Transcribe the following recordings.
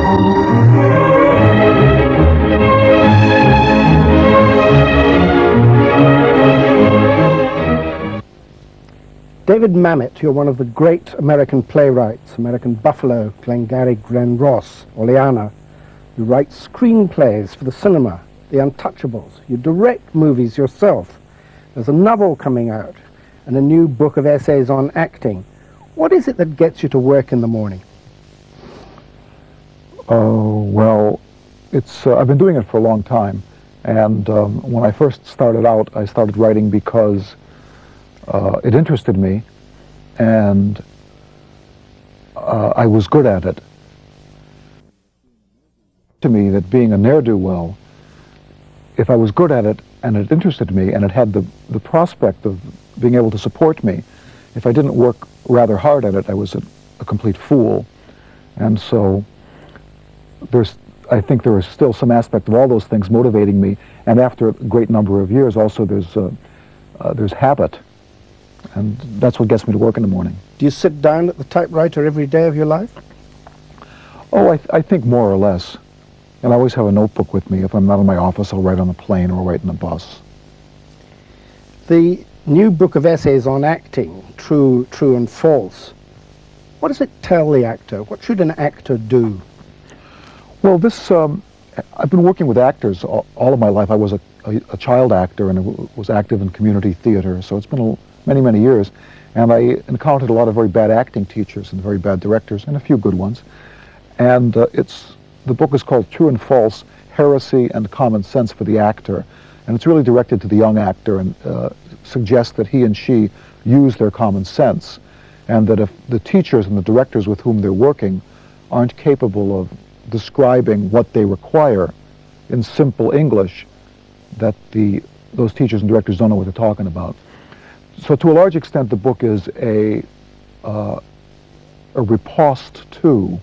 David Mamet, you're one of the great American playwrights, American Buffalo, Glengarry Glen Ross, Oleana. You write screenplays for the cinema, The Untouchables. You direct movies yourself. There's a novel coming out and a new book of essays on acting. What is it that gets you to work in the morning? Well, I've been doing it for a long time. And when I first started out, I started writing because it interested me, and I was good at it. To me, that being a ne'er-do-well, if I was good at it and it interested me and it had the prospect of being able to support me, if I didn't work rather hard at it, I was a complete fool. And so I think there is still some aspect of all those things motivating me, and after a great number of years also there's habit. And that's what gets me to work in the morning. Do you sit down at the typewriter every day of your life? Oh, I think more or less. And I always have a notebook with me. If I'm not in my office, I'll write on a plane or write in a bus. The new book of essays on acting, True and False, what does it tell the actor? What should an actor do? Well, I've been working with actors all of my life. I was a child actor and was active in community theater, so it's been many, many years. And I encountered a lot of very bad acting teachers and very bad directors and a few good ones. And the book is called True and False, Heresy and Common Sense for the Actor. And it's really directed to the young actor and suggests that he and she use their common sense. And that if the teachers and the directors with whom they're working aren't capable of describing what they require in simple English, that those teachers and directors don't know what they're talking about. So to a large extent, the book is a riposte to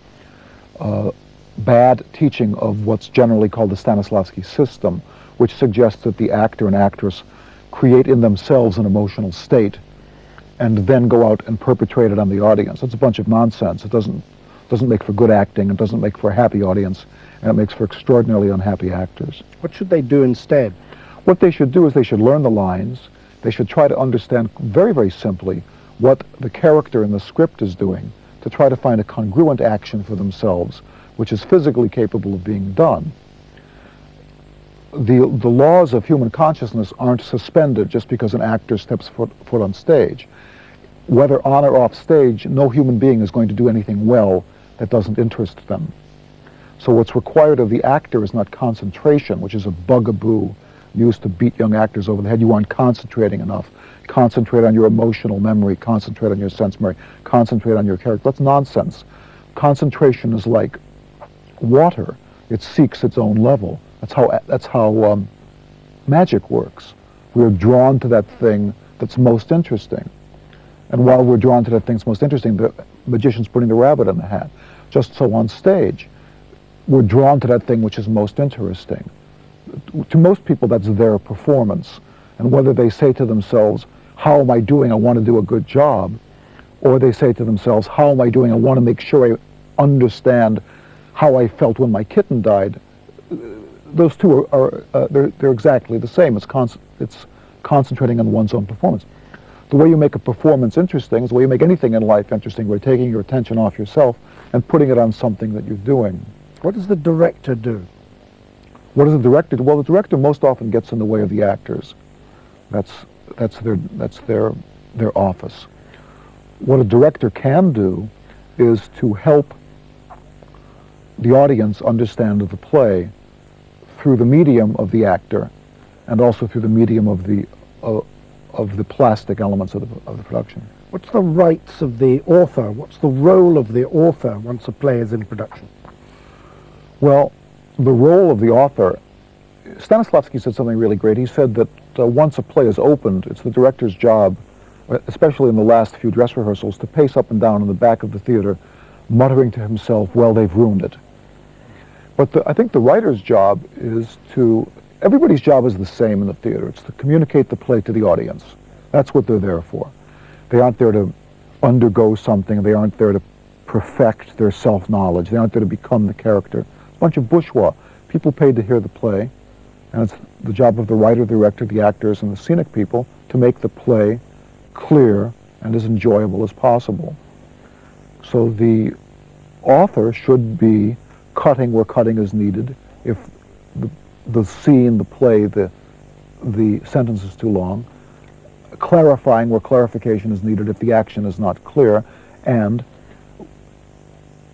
bad teaching of what's generally called the Stanislavski system, which suggests that the actor and actress create in themselves an emotional state and then go out and perpetrate it on the audience. It's a bunch of nonsense. It doesn't make for good acting, it doesn't make for a happy audience, and it makes for extraordinarily unhappy actors. What should they do instead? What they should do is they should learn the lines. They should try to understand very, very simply what the character in the script is doing, to try to find a congruent action for themselves, which is physically capable of being done. The laws of human consciousness aren't suspended just because an actor steps foot on stage. Whether on or off stage, no human being is going to do anything well that doesn't interest them. So what's required of the actor is not concentration, which is a bugaboo used to beat young actors over the head. You aren't concentrating enough. Concentrate on your emotional memory, concentrate on your sense memory, concentrate on your character. That's nonsense. Concentration is like water. It seeks its own level. That's how magic works. We're drawn to that thing that's most interesting. And while we're drawn to that thing that's most interesting, the magician's putting the rabbit in the hat. Just so on stage, we're drawn to that thing which is most interesting. To most people, that's their performance. And whether they say to themselves, how am I doing? I want to do a good job. Or they say to themselves, how am I doing? I want to make sure I understand how I felt when my kitten died. Those two they're exactly the same. It's concentrating on one's own performance. The way you make a performance interesting is the way you make anything in life interesting, by taking your attention off yourself and putting it on something that you're doing. What does the director do? What does the director do? Well, the director most often gets in the way of the actors. That's their office. What a director can do is to help the audience understand the play through the medium of the actor, and also through the medium of the plastic elements of the production. What's the rights of the author? What's the role of the author once a play is in production? Well, the role of the author, Stanislavski said something really great. He said that once a play is opened, it's the director's job, especially in the last few dress rehearsals, to pace up and down in the back of the theater, muttering to himself, well, they've ruined it. But I think the writer's job is everybody's job is the same in the theater. It's to communicate the play to the audience. That's what they're there for. They aren't there to undergo something. They aren't there to perfect their self-knowledge. They aren't there to become the character. It's a bunch of bourgeois, people paid to hear the play, and it's the job of the writer, the director, the actors, and the scenic people to make the play clear and as enjoyable as possible. So the author should be cutting where cutting is needed. If the scene, the play, the sentence is too long, clarifying where clarification is needed if the action is not clear, and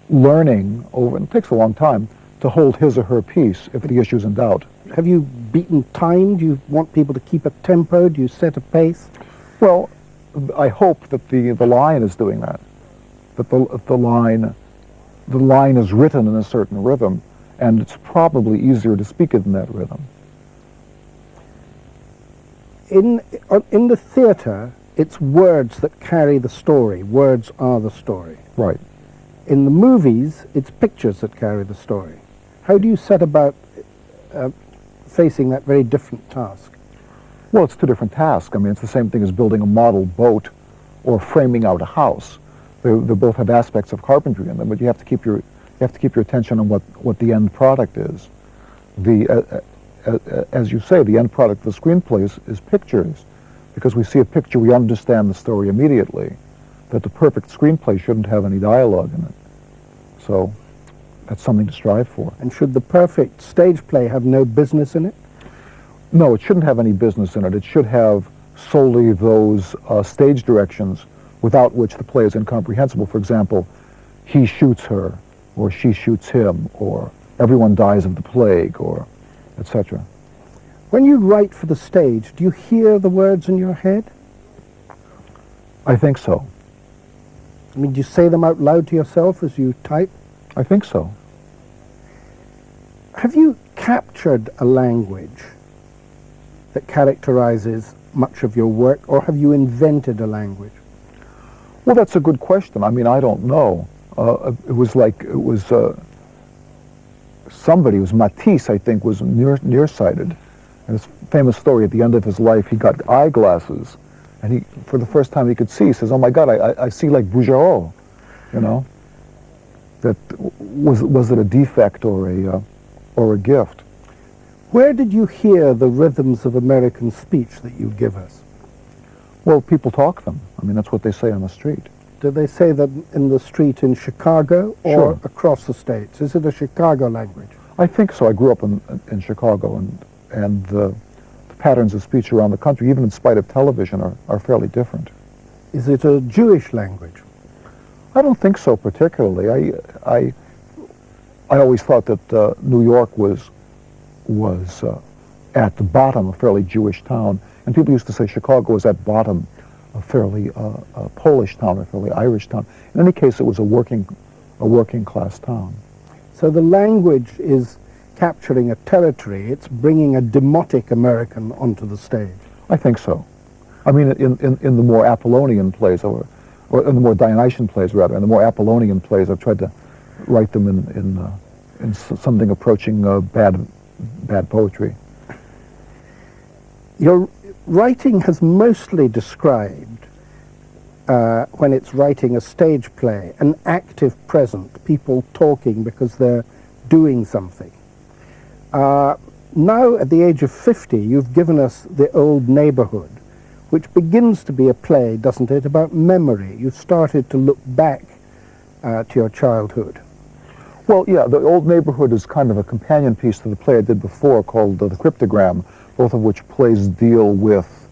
learning over, and it takes a long time, to hold his or her peace if the issue's in doubt. Have you beaten time? Do you want people to keep a tempo? Do you set a pace? Well, I hope that the line is doing that. That the line is written in a certain rhythm, and it's probably easier to speak it in that rhythm. In the theatre, it's words that carry the story. Words are the story. Right. In the movies, it's pictures that carry the story. How do you set about facing that very different task? Well, it's two different tasks. I mean, it's the same thing as building a model boat or framing out a house. They both have aspects of carpentry in them, but you have to keep your attention on what the end product is. As you say, the end product of the screenplay is pictures, because we see a picture, we understand the story immediately. That the perfect screenplay shouldn't have any dialogue in it. So that's something to strive for. And should the perfect stage play have no business in it? No, it shouldn't have any business in it. It should have solely those stage directions without which the play is incomprehensible. For example, he shoots her, or she shoots him, or everyone dies of the plague, or etc. When you write for the stage, do you hear the words in your head? I think so. I mean, do you say them out loud to yourself as you type? I think so. Have you captured a language that characterizes much of your work, or have you invented a language? Well, that's a good question. I mean, I don't know. It was somebody, it was Matisse, I think, was nearsighted. And this famous story, at the end of his life, he got eyeglasses, and he, for the first time he could see, he says, "Oh my God, I see like Bouguereau," you know. That was it a defect or a gift? Where did you hear the rhythms of American speech that you give us? Well, people talk them. I mean, that's what they say on the street. Do they say them in the street in Chicago or Sure. across the states? Is it a Chicago language? I think so. I grew up in Chicago, and the patterns of speech around the country, even in spite of television, are fairly different. Is it a Jewish language? I don't think so particularly. I always thought that New York was at the bottom a fairly Jewish town, and people used to say Chicago was at bottom a fairly Polish town, a fairly Irish town. In any case, it was a working class town. So the language is capturing a territory. It's bringing a demotic American onto the stage. I think so. I mean, in the more Apollonian plays, or in the more Dionysian plays, rather, in the more Apollonian plays, I've tried to write them in something approaching bad poetry. Your writing has mostly described, when it's writing a stage play, an active present, people talking because they're doing something. Now, at the age of 50, you've given us The Old Neighborhood, which begins to be a play, doesn't it, about memory. You've started to look back to your childhood. Well, yeah, The Old Neighborhood is kind of a companion piece to the play I did before called The Cryptogram, both of which plays deal with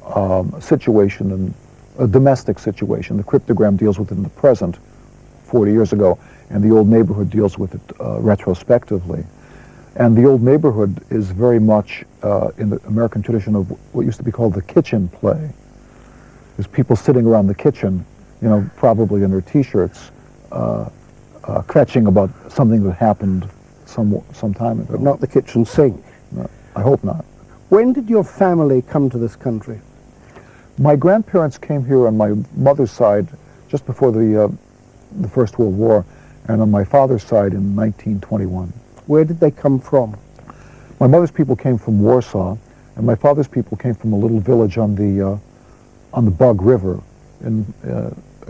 a situation, and a domestic situation. The Cryptogram deals with it in the present, 40 years ago, and The Old Neighborhood deals with it retrospectively. And The Old Neighborhood is very much in the American tradition of what used to be called the kitchen play. There's people sitting around the kitchen, you know, probably in their T-shirts, kvetching about something that happened some time ago. Not the kitchen sink. No, I hope not. When did your family come to this country? My grandparents came here on my mother's side just before the First World War, and on my father's side in 1921. Where did they come from? My mother's people came from Warsaw, and my father's people came from a little village on the Bug River in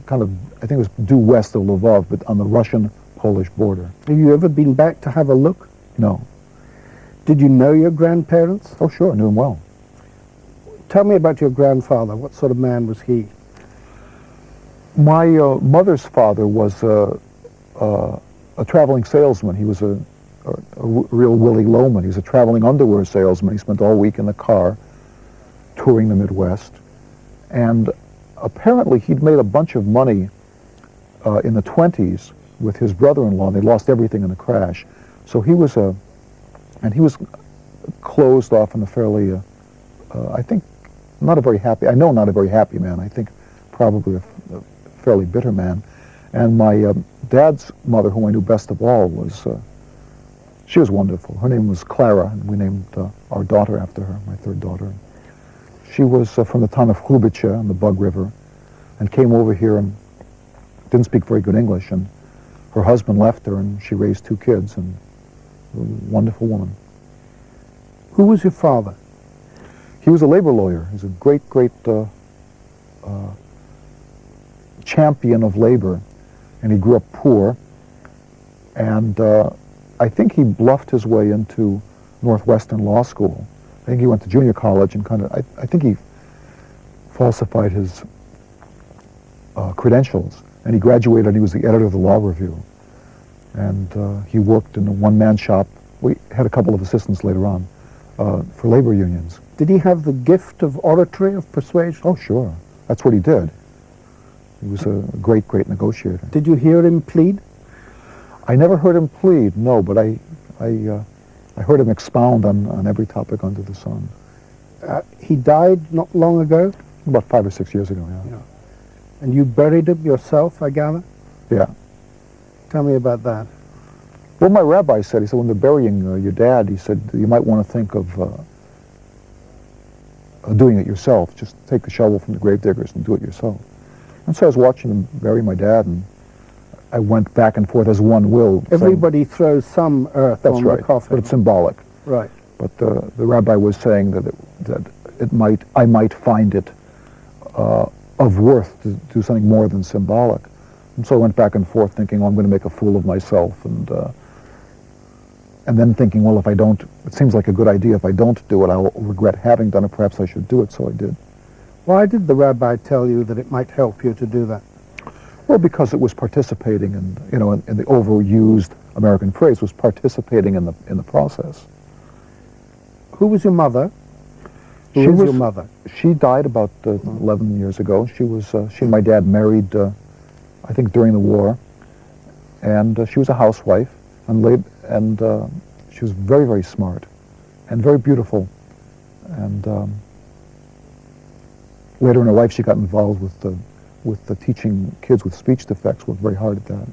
kind of, I think it was due west of Lvov, but on the Russian-Polish border. Have you ever been back to have a look? No. Did you know your grandparents? Oh, sure, I knew him well. Tell me about your grandfather. What sort of man was he? My mother's father was a traveling salesman. He was a real Willie Loman. He was a traveling underwear salesman. He spent all week in the car touring the Midwest. And apparently he'd made a bunch of money in the 20s with his brother-in-law. They lost everything in the crash. So he was closed off in a fairly, I think, not a very happy man. I think probably a fairly bitter man. And my dad's mother, who I knew best of all, she was wonderful. Her name was Clara, and we named our daughter after her, my third daughter. She was from the town of Hrubice on the Bug River, and came over here and didn't speak very good English, and her husband left her, and she raised 2 kids, and a wonderful woman. Who was your father? He was a labor lawyer. He was a great champion of labor, and he grew up poor, and I think he bluffed his way into Northwestern Law School. I think he went to junior college and I think he falsified his credentials, and he graduated and he was the editor of the Law Review. And he worked in a one-man shop. We had a couple of assistants later on for labor unions. Did he have the gift of oratory, of persuasion? Oh, sure. That's what he did. He was a great negotiator. Did you hear him plead? I never heard him plead, no, but I heard him expound on every topic under the sun. He died not long ago? About 5 or 6 years ago, yeah. And you buried him yourself, I gather? Yeah. Tell me about that. Well, my rabbi said, he said, when they're burying your dad, he said, you might want to think of doing it yourself. Just take the shovel from the gravediggers and do it yourself. And so I was watching them bury my dad, and I went back and forth as one will. Everybody throws some earth on the coffin. But it's symbolic. Right. But the rabbi was saying that I might find it of worth to do something more than symbolic. And so I went back and forth thinking, oh, I'm going to make a fool of myself, and then thinking, well, if I don't, it seems like a good idea. If I don't do it, I'll regret having done it. Perhaps I should do it, so I did. Why did the rabbi tell you that it might help you to do that? Well, because it was participating in, in the overused American phrase, was participating in the process. Who was your mother? Who was your mother? She died about 11 years ago. She and my dad married, I think, during the war, and she was a housewife, and she was very, very smart, and very beautiful, and later in her life she got involved with the teaching kids with speech defects. Worked very hard at that.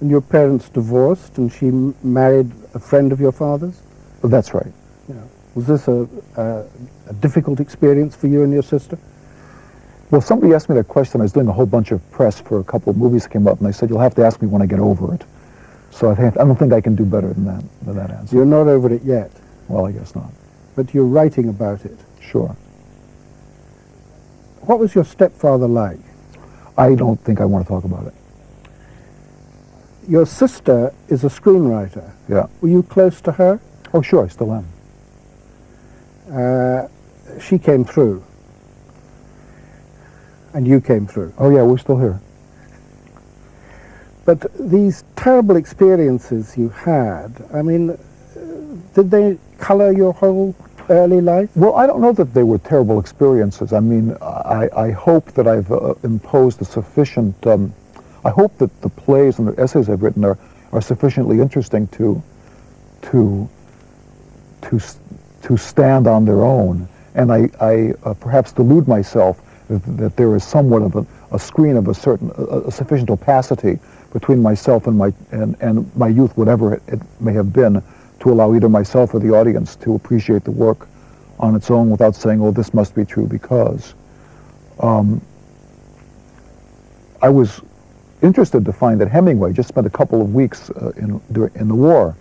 And your parents divorced, and she married a friend of your father's? But that's right. Yeah. Was this a difficult experience for you and your sister? Well, somebody asked me that question. I was doing a whole bunch of press for a couple of movies that came up, and they said, you'll have to ask me when I get over it. So I don't think I can do better than that answer. You're not over it yet? Well, I guess not. But you're writing about it? Sure. What was your stepfather like? I don't think I want to talk about it. Your sister is a screenwriter. Yeah. Were you close to her? Oh, sure, I still am. She came through. And you came through. Oh, yeah, we're still here. But these terrible experiences you had, I mean, did they color your whole early life? Well, I don't know that they were terrible experiences. I mean, I hope that I've imposed a sufficient, I hope that the plays and the essays I've written are sufficiently interesting to stand on their own. And I perhaps delude myself that there is somewhat of a screen of a sufficient opacity between myself and my youth, whatever it may have been, to allow either myself or the audience to appreciate the work on its own without saying, oh, this must be true because. I was interested to find that Hemingway just spent a couple of weeks in the war,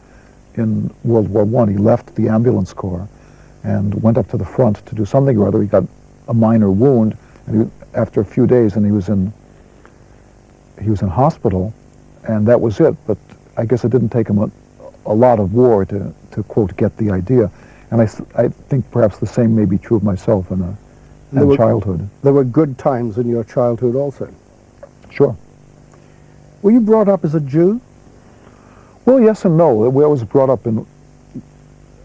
in World War I. He left the ambulance corps and went up to the front to do something or other. He got a minor wound, and after a few days, and he was in he was in hospital, and that was it. But I guess it didn't take him a lot of war to quote, get the idea. And I think perhaps the same may be true of myself in childhood. There were good times in your childhood also. Sure. Were you brought up as a Jew? Well, yes and no. I was brought up in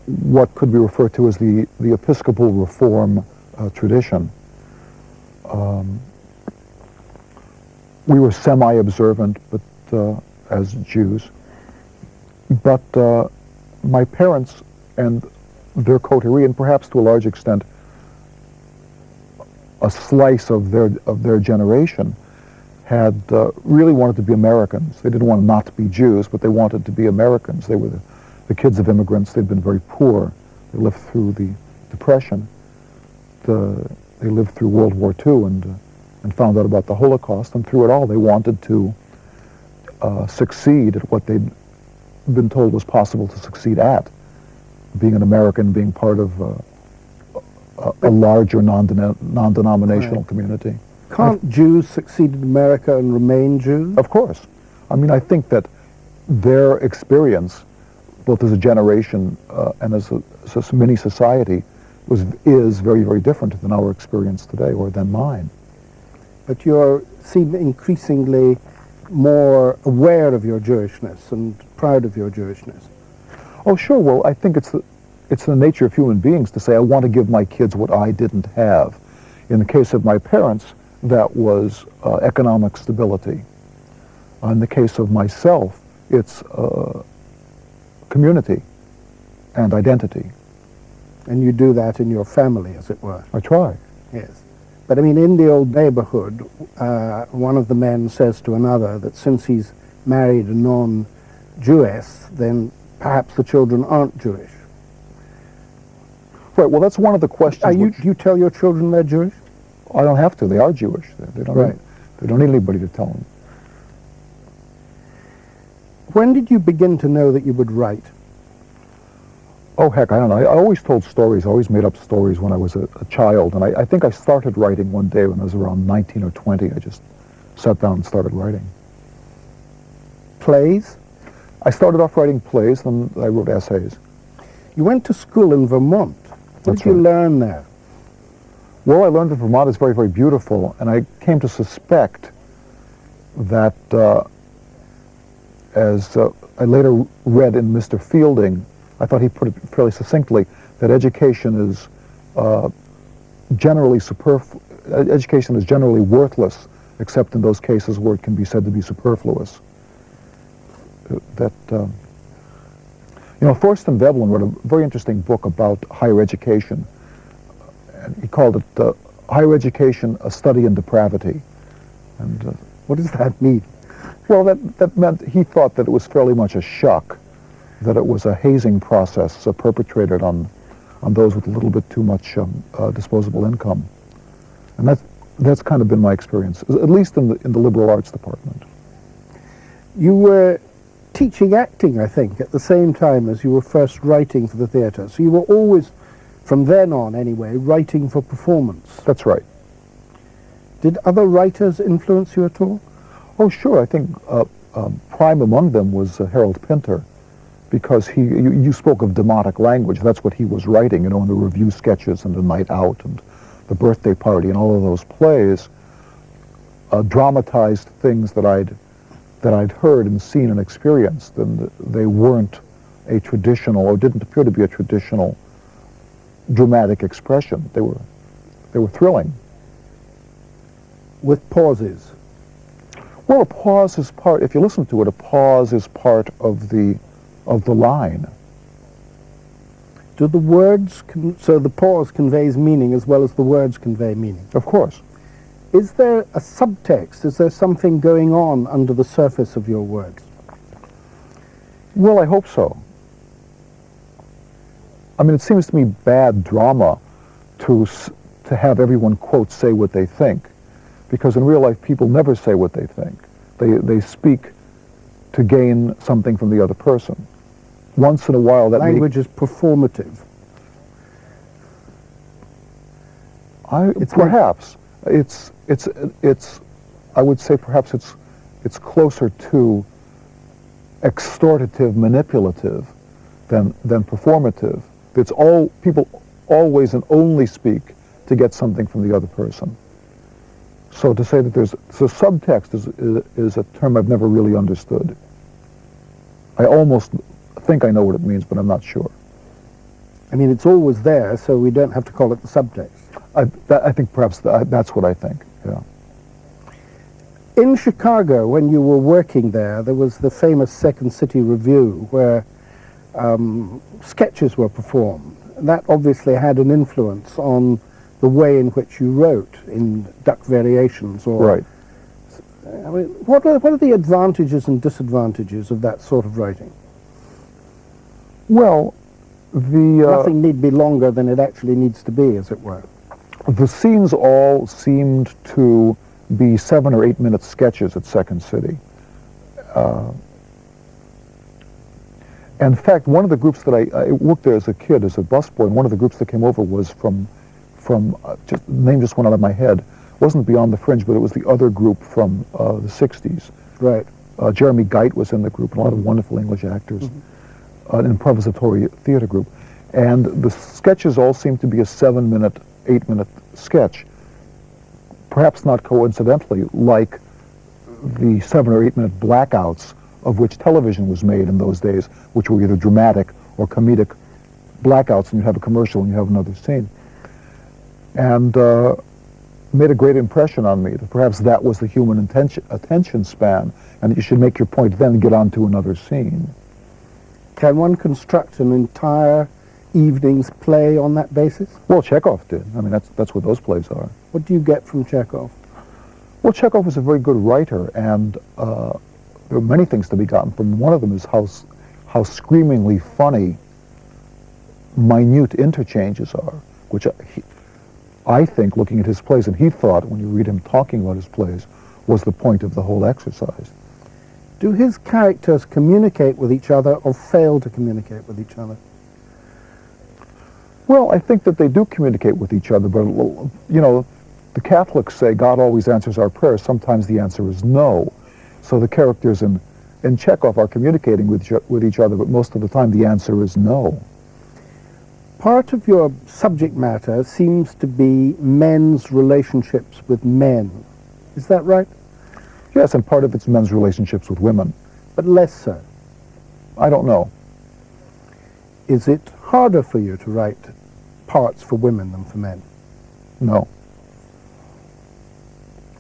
what could be referred to as the Episcopal Reform tradition. We were semi-observant, but as Jews. But my parents and their coterie, and perhaps to a large extent a slice of their generation, had really wanted to be Americans. They didn't want not to be Jews, but they wanted to be Americans. They were the kids of immigrants. They'd been very poor. They lived through the Depression. They lived through World War II and found out about the Holocaust. And through it all, they wanted to succeed at what they'd been told was possible to succeed at, being an American, being part of a larger non-denominational Right. community. Can't Jews succeed in America and remain Jews? Of course. I mean, I think that their experience, both as a generation and as a mini society, is very, very different than our experience today, or than mine. But you seem increasingly more aware of your Jewishness and proud of your Jewishness. Oh, sure. Well, I think it's the nature of human beings to say, I want to give my kids what I didn't have. In the case of my parents, that was economic stability. In the case of myself, it's community and identity. And you do that in your family, as it were. I try. Yes. But I mean, in the old neighborhood, one of the men says to another that since he's married a non-Jewess, then perhaps the children aren't Jewish. Right, well, that's one of the questions. Do you tell your children they're Jewish? I don't have to. They are Jewish. They don't, Right. They don't need anybody to tell them. When did you begin to know that you would write? Oh, heck, I don't know. I always told stories. I always made up stories when I was a child. And I think I started writing one day when I was around 19 or 20. I just sat down and started writing. Plays? I started off writing plays, then I wrote essays. You went to school in Vermont. What That's did you right. learn there? Well, I learned that Vermont is very, very beautiful, and I came to suspect that, as I later read in Mr. Fielding, I thought he put it fairly succinctly, that education is generally worthless, except in those cases where it can be said to be superfluous. Thorsten Veblen wrote a very interesting book about higher education. And he called it Higher Education, A Study in Depravity. And What does that mean? well, that meant he thought that it was fairly much a shock, that it was a hazing process perpetrated on those with a little bit too much disposable income. And that's kind of been my experience, at least in the liberal arts department. You were teaching acting, I think, at the same time as you were first writing for the theatre. So you were always, from then on anyway, writing for performance. That's right. Did other writers influence you at all? Oh, sure. I think prime among them was Harold Pinter, because you spoke of demotic language. That's what he was writing, in the review sketches and The Night Out and The Birthday Party and all of those plays dramatized things that I'd heard and seen and experienced, and they weren't a traditional, or didn't appear to be a traditional dramatic expression. They were thrilling. With pauses. Well, a pause is part, if you listen to it, a pause is part of the line. Do the words, so the pause conveys meaning as well as the words convey meaning? Of course. Is there a subtext? Is there something going on under the surface of your words? Well, I hope so. I mean, it seems to me bad drama to have everyone, quote, say what they think, because in real life people never say what they think. They speak to gain something from the other person. Once in a while that language is performative. Perhaps. It's I would say perhaps it's it's closer to extortative, manipulative than performative. It's all, people always and only speak to get something from the other person. So to say that so subtext is a term I've never really understood. I almost think I know what it means, but I'm not sure. I mean, it's always there, so we don't have to call it the subtext. I think perhaps that's what I think, yeah. In Chicago, when you were working there, there was the famous Second City Review where sketches were performed. That obviously had an influence on the way in which you wrote in Duck Variations. Or, right. I mean, what are the advantages and disadvantages of that sort of writing? Well, nothing need be longer than it actually needs to be, as it were. The scenes all seemed to be 7 or 8 minute sketches at Second City. In fact, one of the groups that I worked there as a kid, as a busboy, and one of the groups that came over was from just the name just went out of my head. It wasn't Beyond the Fringe, but it was the other group from the 60s. Right. Jeremy Geit was in the group, and a lot of wonderful English actors. An improvisatory theater group. And the sketches all seemed to be a 7 minute, 8 minute sketch. Perhaps not coincidentally, like the 7 or 8 minute blackouts of which television was made in those days, which were either dramatic or comedic blackouts, and you have a commercial and you have another scene. And made a great impression on me, that perhaps that was the human attention span, and that you should make your point then and get on to another scene. Can one construct an entire evening's play on that basis? Well, Chekhov did. I mean, that's what those plays are. What do you get from Chekhov? Well, Chekhov was a very good writer, and there are many things to be gotten from. One of them is how screamingly funny minute interchanges are, which I think, looking at his plays, and he thought, when you read him talking about his plays, was the point of the whole exercise. Do his characters communicate with each other or fail to communicate with each other? Well, I think that they do communicate with each other, but, you know, the Catholics say God always answers our prayers. Sometimes the answer is no. So the characters in Chekhov are communicating with each other, but most of the time the answer is no. Part of your subject matter seems to be men's relationships with men. Is that right? Yes, and part of it's men's relationships with women. But less so. I don't know. Is it harder for you to write parts for women than for men? No.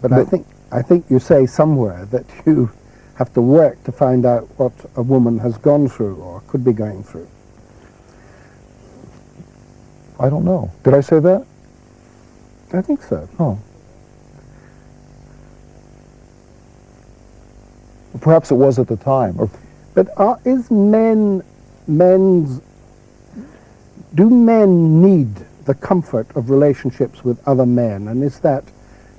But I think you say somewhere that you have to work to find out what a woman has gone through or could be going through. I don't know. Did I say that? I think so. Oh. Perhaps it was at the time. But do men need the comfort of relationships with other men? And is that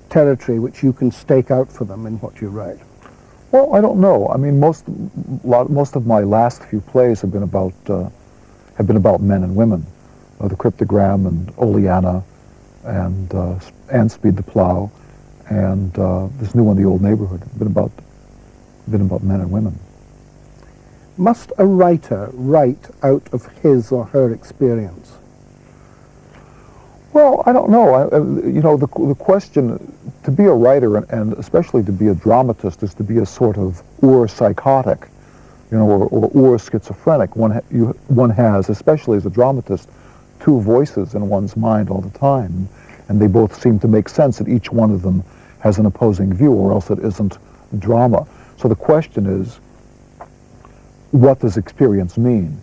territory which you can stake out for them in what you write? Well, I don't know. I mean, most of my last few plays have been about men and women. The Cryptogram and Oleana and Speed the Plow and this new one, The Old Neighborhood, have been about men and women. Must a writer write out of his or her experience? Well, I don't know. You know, the question, to be a writer and especially to be a dramatist is to be a sort of psychotic, you know, or schizophrenic. One has, especially as a dramatist, two voices in one's mind all the time, and they both seem to make sense that each one of them has an opposing view, or else it isn't drama. So the question is, what does experience mean?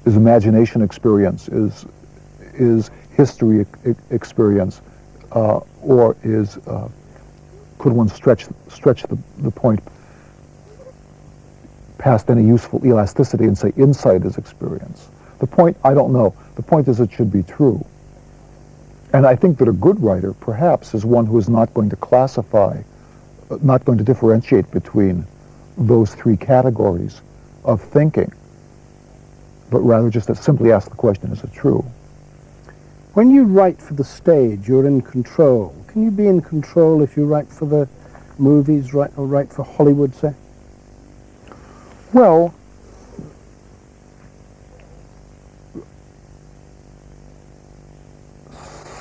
Is imagination experience? Is history experience? Or could one stretch the point past any useful elasticity and say insight is experience? The point, I don't know. The point is it should be true. And I think that a good writer, perhaps, is one who is not going to classify, not going to differentiate between those three categories of thinking, but rather just to simply ask the question, is it true? When you write for the stage, you're in control. Can you be in control if you write for the movies, or write for Hollywood, say? Well,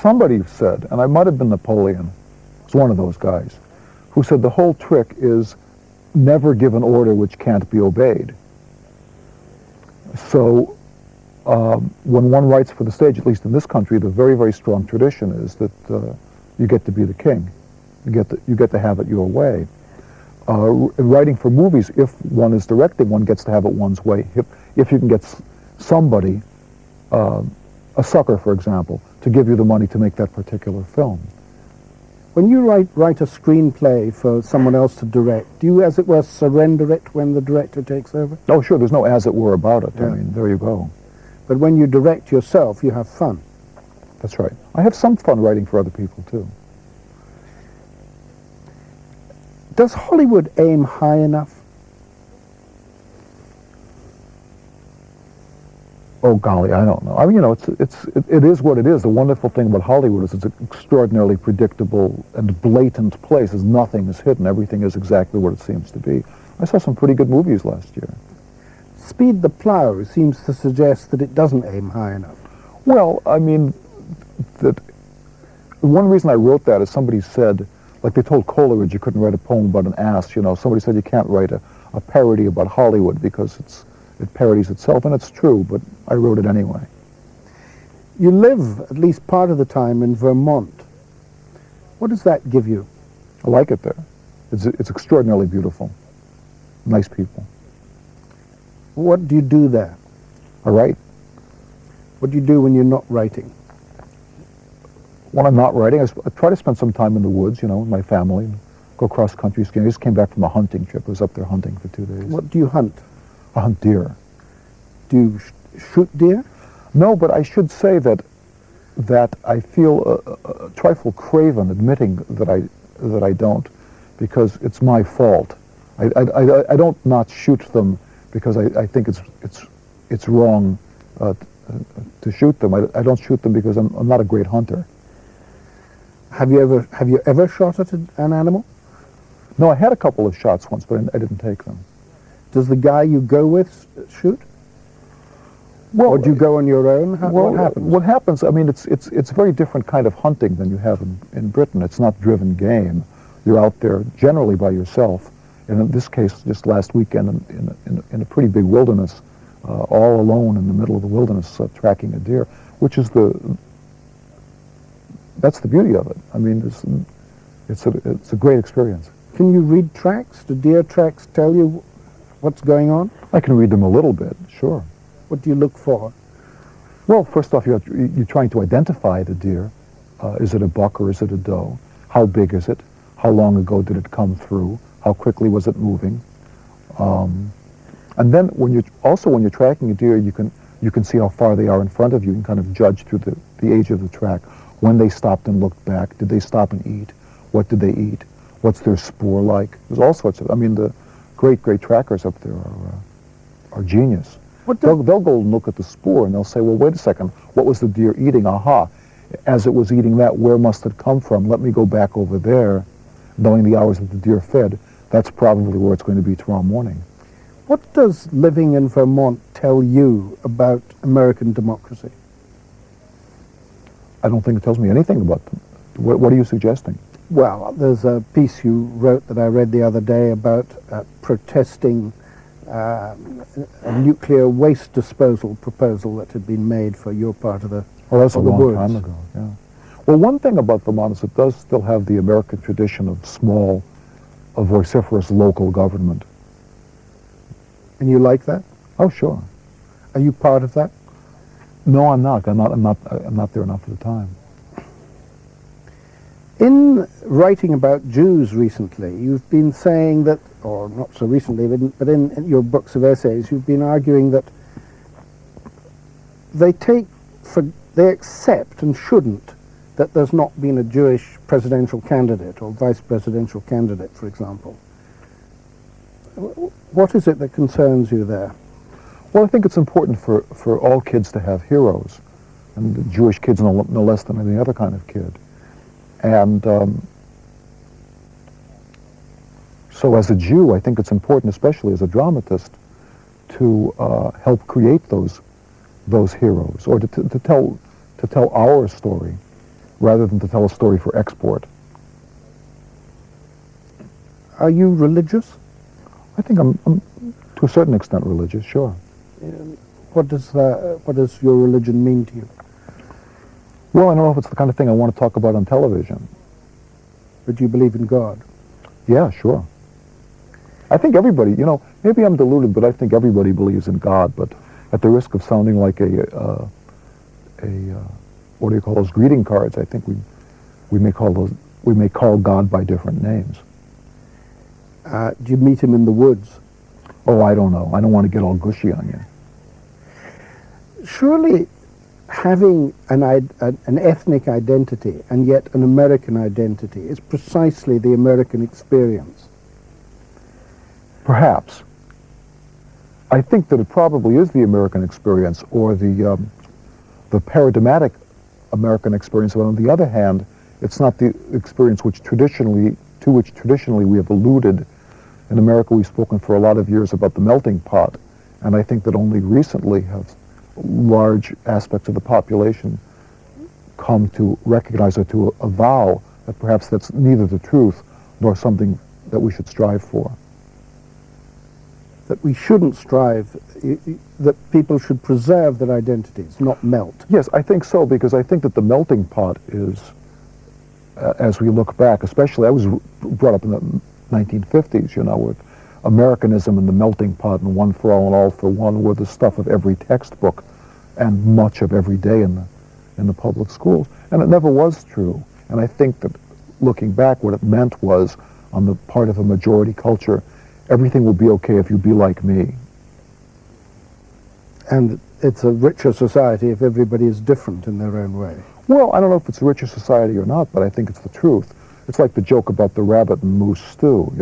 somebody said, and I might have been Napoleon, it's one of those guys, who said the whole trick is never give an order which can't be obeyed. So when one writes for the stage, at least in this country, the very, very strong tradition is that you get to be the king. You get to have it your way. Writing for movies, if one is directing, one gets to have it one's way. If you can get somebody, a sucker, for example, to give you the money to make that particular film. When you write a screenplay for someone else to direct, do you, as it were, surrender it when the director takes over? Oh, sure, there's no as it were about it. Yeah. I mean, there you go. But when you direct yourself, you have fun. That's right. I have some fun writing for other people, too. Does Hollywood aim high enough? Oh, golly, I don't know. I mean, you know, it is what it is. The wonderful thing about Hollywood is it's an extraordinarily predictable and blatant place. As nothing is hidden. Everything is exactly what it seems to be. I saw some pretty good movies last year. Speed the Plow seems to suggest that it doesn't aim high enough. Well, I mean, that one reason I wrote that is somebody said, like they told Coleridge you couldn't write a poem about an ass, you know. Somebody said you can't write a parody about Hollywood because it parodies itself, and it's true, but I wrote it anyway. You live, at least part of the time, in Vermont. What does that give you? I like it there. It's extraordinarily beautiful. Nice people. What do you do there? I write. What do you do when you're not writing? When I'm not writing, I try to spend some time in the woods, you know, with my family, and go cross-country skiing. I just came back from a hunting trip. I was up there hunting for 2 days. What do you hunt? I hunt deer. Do you shoot deer? No, but I should say that I feel a trifle craven admitting that I don't, because it's my fault. I don't not shoot them because I think it's wrong to shoot them. I don't shoot them because I'm not a great hunter. Have you ever shot at an animal? No, I had a couple of shots once, but I didn't take them. Does the guy you go with shoot? Well, or do you go on your own? What happens? What happens? I mean, it's a very different kind of hunting than you have in Britain. It's not driven game. You're out there generally by yourself. And in this case, just last weekend, in a pretty big wilderness, all alone in the middle of the wilderness, tracking a deer, which is that's the beauty of it. I mean, it's a great experience. Can you read tracks? Do deer tracks tell you what's going on? I can read them a little bit, sure. What do you look for? Well, first off, you're trying to identify the deer. Is it a buck or is it a doe? How big is it? How long ago did it come through? How quickly was it moving? And then when you're tracking a deer, you can see how far they are in front of you. You can kind of judge through the age of the track. When they stopped and looked back, did they stop and eat? What did they eat? What's their spoor like? There's all sorts of. I mean, the great trackers up there are genius. They'll go and look at the spoor and they'll say, well, wait a second, what was the deer eating? Aha, as it was eating that, where must it come from? Let me go back over there, knowing the hours that the deer fed. That's probably where it's going to be tomorrow morning. What does living in Vermont tell you about American democracy? I don't think it tells me anything about them. What are you suggesting? Well, there's a piece you wrote that I read the other day about protesting a nuclear waste disposal proposal that had been made for your part of the Oh, that's a long woods. time ago, yeah. Well, one thing about Vermont is it does still have the American tradition of small, vociferous local government. And you like that? Oh, sure. Are you part of that? No, I'm not. I'm not there enough of the time. In writing about Jews recently, you've been saying that, or not so recently, but in your books of essays, you've been arguing that they accept and shouldn't that there's not been a Jewish presidential candidate or vice presidential candidate, for example. What is it that concerns you there? Well, I think it's important for all kids to have heroes, and the Jewish kids no less than any other kind of kid. And So as a Jew, I think it's important, especially as a dramatist, to help create those heroes, or to tell our story, rather than to tell a story for export. Are you religious? I think I'm to a certain extent religious, sure. What does your religion mean to you? Well, I don't know if it's the kind of thing I want to talk about on television. But do you believe in God? Yeah, sure. I think everybody, maybe I'm deluded, but I think everybody believes in God, but at the risk of sounding like what do you call those greeting cards, I think we may call God by different names. Do you meet him in the woods? Oh, I don't know. I don't want to get all gushy on you. Surely having an ethnic identity and yet an American identity is precisely the American experience. Perhaps. I think that it probably is the American experience, or the paradigmatic American experience, but on the other hand, it's not the experience to which traditionally we have alluded. In America, we've spoken for a lot of years about the melting pot, and I think that only recently have large aspects of the population come to recognize or to avow that perhaps that's neither the truth nor something that we should strive for. That we shouldn't strive, that people should preserve their identities, not melt. Yes, I think so, because I think that the melting pot is, as we look back, especially, I was brought up in the 1950s, with Americanism and the melting pot and one for all and all for one were the stuff of every textbook and much of every day in the public schools. And it never was true. And I think that looking back, what it meant was, on the part of a majority culture, everything will be okay if you be like me. And it's a richer society if everybody is different in their own way. Well, I don't know if it's a richer society or not, but I think it's the truth. It's like the joke about the rabbit and moose stew,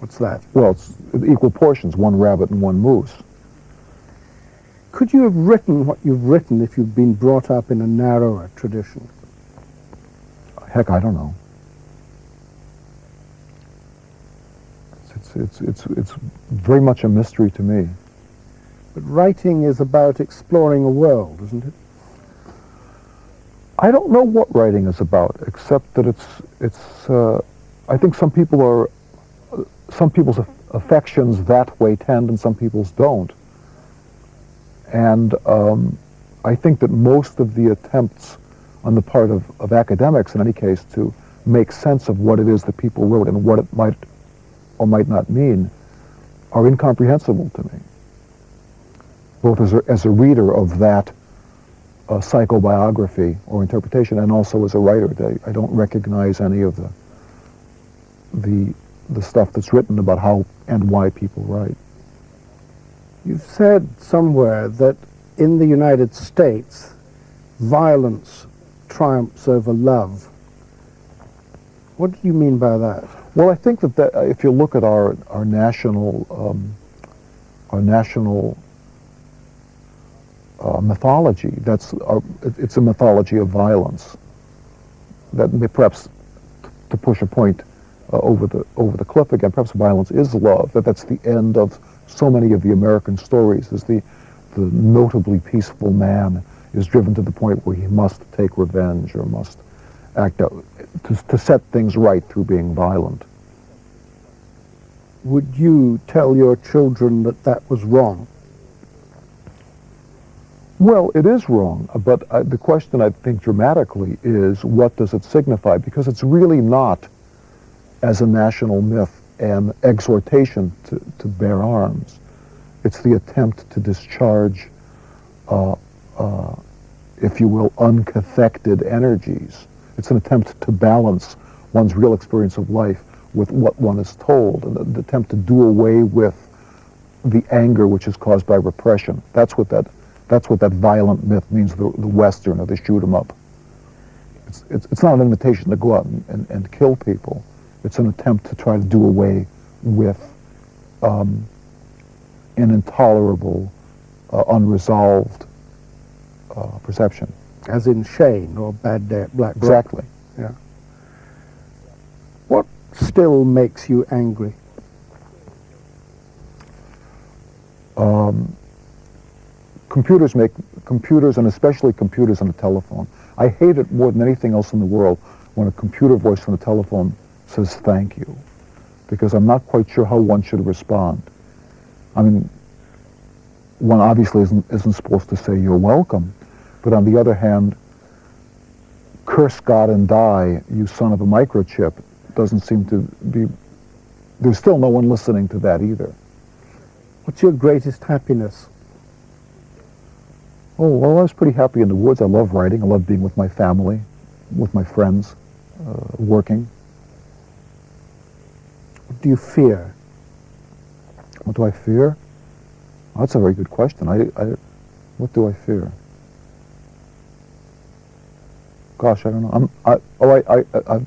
What's that? Well, it's equal portions, one rabbit and one moose. Could you have written what you've written if you'd been brought up in a narrower tradition? Heck, I don't know. It's very much a mystery to me. But writing is about exploring a world, isn't it? I don't know what writing is about, except that I think some people's affections that way tend and some people's don't. And I think that most of the attempts on the part of academics, in any case, to make sense of what it is that people wrote and what it might or might not mean, are incomprehensible to me. Both as a reader of that psychobiography or interpretation, and also as a writer. I don't recognize any of the stuff that's written about how and why people write. You've said somewhere that in the United States, violence triumphs over love. What do you mean by that? Well, I think that if you look at our national mythology, it's a mythology of violence. That may, perhaps, to push a point over the cliff again, perhaps violence is love. That's the end of so many of the American stories. Is the notably peaceful man is driven to the point where he must take revenge or must act out to set things right through being violent. Would you tell your children that that was wrong? Well, it is wrong, but the question, I think, dramatically is, what does it signify? Because it's really not, as a national myth, an exhortation to bear arms. It's the attempt to discharge, if you will, uncathected energies. It's an attempt to balance one's real experience of life with what one is told, and the attempt to do away with the anger which is caused by repression. That's what that violent myth means, the Western, or the shoot 'em up. It's not an invitation to go out and kill people. It's an attempt to try to do away with an intolerable, unresolved perception. As in Shane or Bad Day at Black Rock? Exactly. Yeah. What still makes you angry? computers and especially computers on the telephone. I hate it more than anything else in the world when a computer voice on the telephone says thank you, because I'm not quite sure how one should respond. I mean, one obviously isn't supposed to say you're welcome, but on the other hand, curse God and die, you son of a microchip, doesn't seem to be, there's still no one listening to that either. What's your greatest happiness? Oh, well, I was pretty happy in the woods. I love writing. I love being with my family, with my friends, working. What do you fear? What do I fear? Oh, that's a very good question. What do I fear? Gosh, I don't know.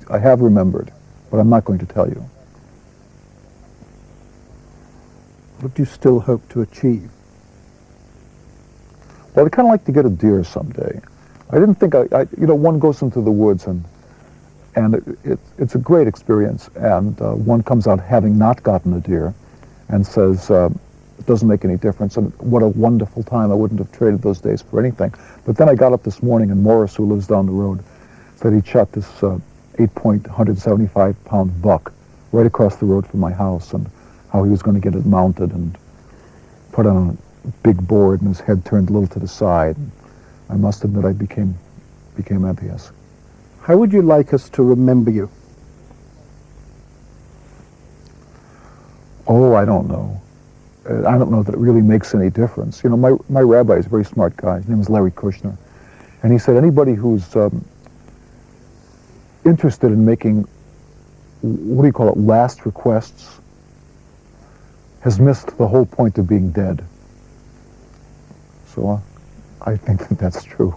I have remembered, but I'm not going to tell you. What do you still hope to achieve? Well, I'd kind of like to get a deer someday. I didn't think one goes into the woods and it's a great experience, and one comes out having not gotten a deer and says, it doesn't make any difference, and what a wonderful time. I wouldn't have traded those days for anything. But then I got up this morning, and Morris, who lives down the road, said he shot this 8-point, 175-pound buck right across the road from my house, and how he was going to get it mounted and put on a big board, and his head turned a little to the side. And I must admit I became envious. How would you like us to remember you? Oh, I don't know. I don't know that it really makes any difference. You know, my rabbi is a very smart guy. His name is Larry Kushner. And he said anybody who's interested in making, what do you call it, last requests, has missed the whole point of being dead. So I think that that's true.